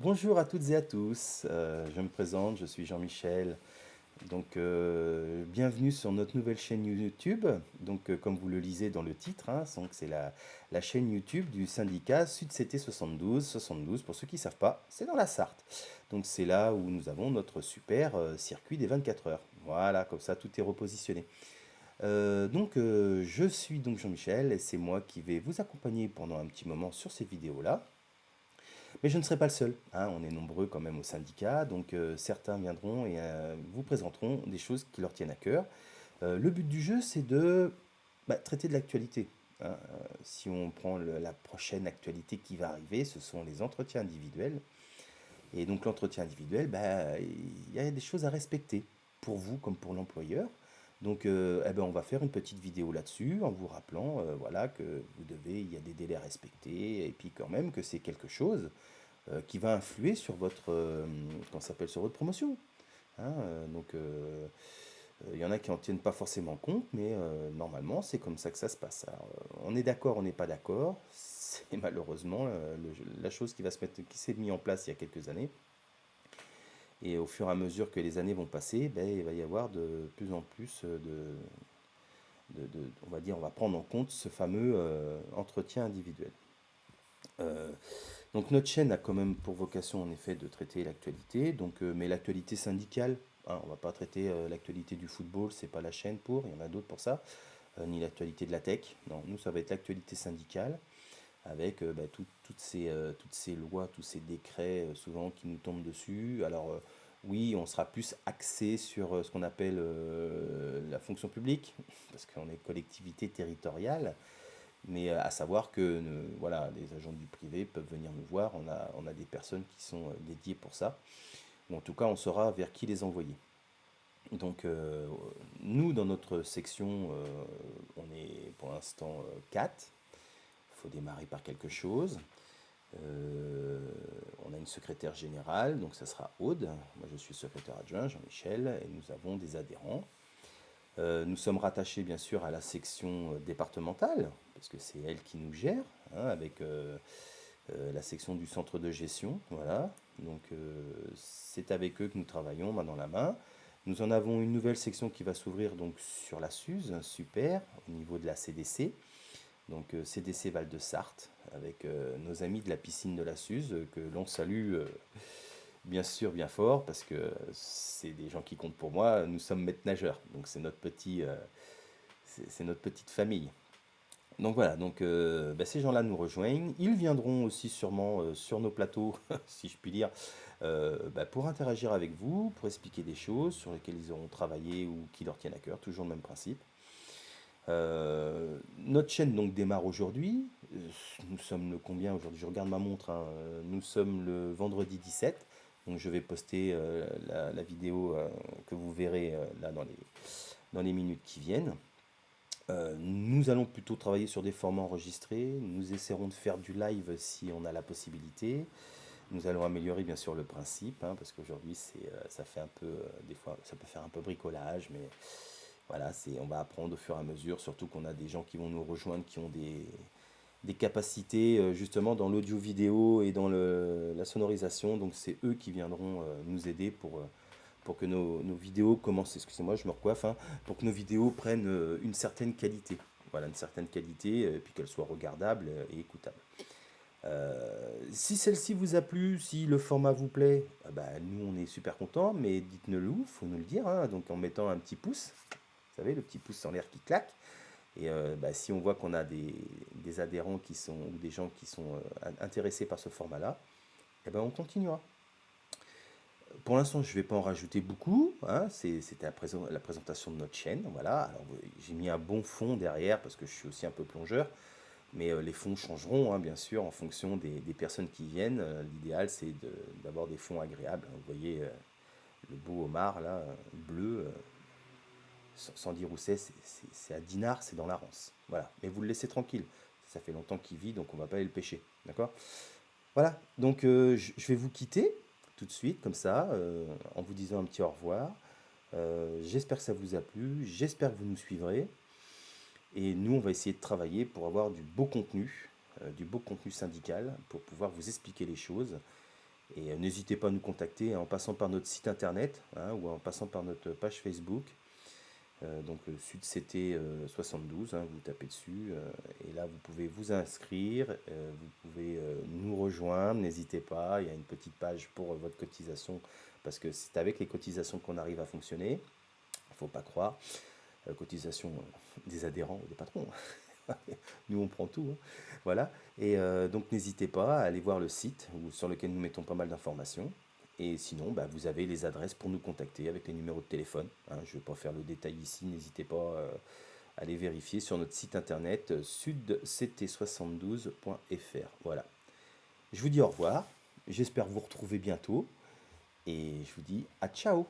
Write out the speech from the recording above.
Bonjour à toutes et à tous, je me présente, je suis Jean-Michel. Bienvenue sur notre nouvelle chaîne YouTube. Comme vous le lisez dans le titre, hein, donc c'est la chaîne YouTube du syndicat Sud-CT 72. 72, pour ceux qui ne savent pas, c'est dans la Sarthe. Donc c'est là où nous avons notre super circuit des 24 heures. Voilà, comme ça tout est repositionné. Je suis donc Jean-Michel et c'est moi qui vais vous accompagner pendant un petit moment sur ces vidéos-là. Mais je ne serai pas le seul, hein, on est nombreux quand même au syndicat, certains viendront et vous présenteront des choses qui leur tiennent à cœur. Le but du jeu, c'est de traiter de l'actualité, hein. Si on prend la prochaine actualité qui va arriver, ce sont les entretiens individuels. Et donc l'entretien individuel, il y a des choses à respecter, pour vous comme pour l'employeur. On va faire une petite vidéo là-dessus en vous rappelant voilà, que vous devez, il y a des délais à respecter, et puis quand même que c'est quelque chose qui va influer sur comment ça s'appelle, sur votre promotion, hein. Il y en a qui n'en tiennent pas forcément compte, mais normalement, c'est comme ça que ça se passe. Alors, on est d'accord, on n'est pas d'accord. C'est malheureusement la chose qui s'est mise en place il y a quelques années. Et au fur et à mesure que les années vont passer, il va y avoir de plus en plus on va dire, on va prendre en compte ce fameux entretien individuel. Euh, notre chaîne a quand même pour vocation en effet de traiter l'actualité, mais l'actualité syndicale, hein, on va pas traiter l'actualité du football, c'est pas la chaîne pour, il y en a d'autres pour ça, ni l'actualité de la tech. Non, nous ça va être l'actualité syndicale avec toutes ces lois, tous ces décrets souvent qui nous tombent dessus. Alors oui, on sera plus axé sur ce qu'on appelle la fonction publique, parce qu'on est collectivité territoriale. Mais à savoir que voilà, les agents du privé peuvent venir nous voir, on a des personnes qui sont dédiées pour ça, ou en tout cas on saura vers qui les envoyer. Donc nous, dans notre section, on est pour l'instant 4. Il faut démarrer par quelque chose. On a une secrétaire générale, donc ça sera Aude. Moi je suis secrétaire adjoint, Jean-Michel, et nous avons des adhérents. Nous sommes rattachés bien sûr à la section départementale, parce que c'est elle qui nous gère, hein, avec la section du centre de gestion. Voilà. C'est avec eux que nous travaillons main dans la main. Nous en avons une nouvelle section qui va s'ouvrir donc sur la Suze, super, au niveau de la CDC. CDC Val de Sarthe, avec nos amis de la piscine de la Suze, que l'on salue bien sûr bien fort, parce que c'est des gens qui comptent pour moi. Nous sommes maîtres nageurs, donc c'est notre petite famille. Donc voilà, ces gens-là nous rejoignent. Ils viendront aussi sûrement sur nos plateaux, si je puis dire, pour interagir avec vous, pour expliquer des choses sur lesquelles ils auront travaillé ou qui leur tiennent à cœur, toujours le même principe. Notre chaîne donc démarre aujourd'hui. Nous sommes le combien aujourd'hui? Je regarde ma montre, hein. Nous sommes le vendredi 17. Donc je vais poster la vidéo que vous verrez là dans les minutes qui viennent. Nous allons plutôt travailler sur des formats enregistrés. Nous essaierons de faire du live si on a la possibilité. Nous allons améliorer bien sûr le principe, hein, parce qu'aujourd'hui ça fait un peu, des fois ça peut faire un peu bricolage, mais voilà, on va apprendre au fur et à mesure, surtout qu'on a des gens qui vont nous rejoindre, qui ont des capacités justement dans l'audio vidéo et dans la sonorisation. Donc c'est eux qui viendront nous aider pour que nos vidéos commencent, excusez-moi, je me recoiffe, hein, pour que nos vidéos prennent une certaine qualité. Voilà, une certaine qualité, et puis qu'elles soient regardables et écoutables. Si celle-ci vous a plu, si le format vous plaît, nous on est super contents, mais dites-nous-le, faut nous le dire, hein, donc en mettant un petit pouce, vous savez, le petit pouce en l'air qui claque. Et si on voit qu'on a des adhérents qui sont, ou des gens qui sont intéressés par ce format-là, on continuera. Pour l'instant, je ne vais pas en rajouter beaucoup, hein, c'était la présentation de notre chaîne. Voilà. Alors, j'ai mis un bon fond derrière parce que je suis aussi un peu plongeur, mais les fonds changeront, hein, bien sûr, en fonction des personnes qui viennent. L'idéal, c'est d'avoir des fonds agréables, hein. Vous voyez le beau homard là, bleu, sans dire où c'est à Dinard, c'est dans la Rance. Voilà, mais vous le laissez tranquille. Ça fait longtemps qu'il vit, donc on va pas aller le pêcher. D'accord? Voilà, je vais vous quitter tout de suite, comme ça, en vous disant un petit au revoir. J'espère que ça vous a plu, j'espère que vous nous suivrez. Et nous, on va essayer de travailler pour avoir du beau contenu syndical, pour pouvoir vous expliquer les choses Et n'hésitez pas à nous contacter en passant par notre site internet, hein, ou en passant par notre page Facebook. Donc SudCT 72, hein, vous tapez dessus, et là vous pouvez vous inscrire, vous pouvez nous rejoindre, n'hésitez pas, il y a une petite page pour votre cotisation, parce que c'est avec les cotisations qu'on arrive à fonctionner, il ne faut pas croire, cotisation des adhérents ou des patrons, nous on prend tout, hein. Voilà, et donc n'hésitez pas à aller voir le site sur lequel nous mettons pas mal d'informations. Et sinon, bah, vous avez les adresses pour nous contacter avec les numéros de téléphone, hein. Je ne vais pas faire le détail ici, n'hésitez pas à aller vérifier sur notre site internet sudct72.fr. Voilà. Je vous dis au revoir, j'espère vous retrouver bientôt et je vous dis à ciao.